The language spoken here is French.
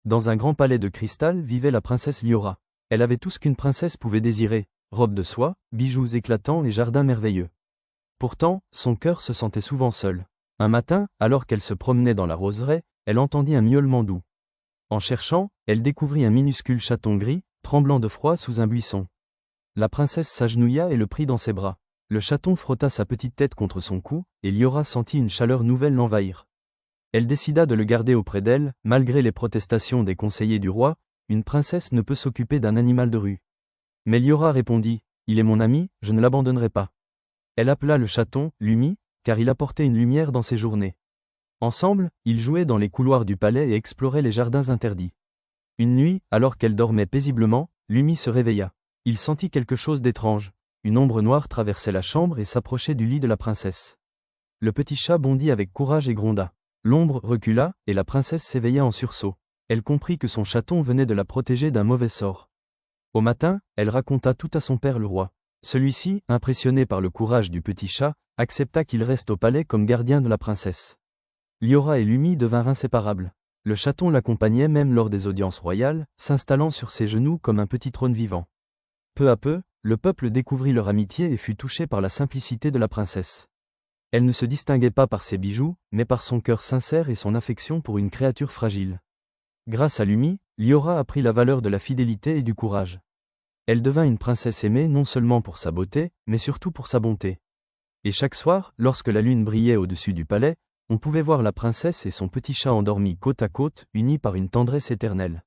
Dans un grand palais de cristal vivait la princesse Liora. Elle avait tout ce qu'une princesse pouvait désirer, robe de soie, bijoux éclatants et jardin merveilleux. Pourtant, son cœur se sentait souvent seul. Un matin, alors qu'elle se promenait dans la roseraie, elle entendit un miaulement doux. En cherchant, elle découvrit un minuscule chaton gris, tremblant de froid sous un buisson. La princesse s'agenouilla et le prit dans ses bras. Le chaton frotta sa petite tête contre son cou, et Liora sentit une chaleur nouvelle l'envahir. Elle décida de le garder auprès d'elle, malgré les protestations des conseillers du roi. Une princesse ne peut s'occuper d'un animal de rue. Mais Liora répondit, « Il est mon ami, je ne l'abandonnerai pas. » Elle appela le chaton, Lumi, car il apportait une lumière dans ses journées. Ensemble, ils jouaient dans les couloirs du palais et exploraient les jardins interdits. Une nuit, alors qu'elle dormait paisiblement, Lumi se réveilla. Il sentit quelque chose d'étrange. Une ombre noire traversait la chambre et s'approchait du lit de la princesse. Le petit chat bondit avec courage et gronda. L'ombre recula, et la princesse s'éveilla en sursaut. Elle comprit que son chaton venait de la protéger d'un mauvais sort. Au matin, elle raconta tout à son père le roi. Celui-ci, impressionné par le courage du petit chat, accepta qu'il reste au palais comme gardien de la princesse. Liora et Lumi devinrent inséparables. Le chaton l'accompagnait même lors des audiences royales, s'installant sur ses genoux comme un petit trône vivant. Peu à peu, le peuple découvrit leur amitié et fut touché par la simplicité de la princesse. Elle ne se distinguait pas par ses bijoux, mais par son cœur sincère et son affection pour une créature fragile. Grâce à Lumi, Liora apprit la valeur de la fidélité et du courage. Elle devint une princesse aimée non seulement pour sa beauté, mais surtout pour sa bonté. Et chaque soir, lorsque la lune brillait au-dessus du palais, on pouvait voir la princesse et son petit chat endormis côte à côte, unis par une tendresse éternelle.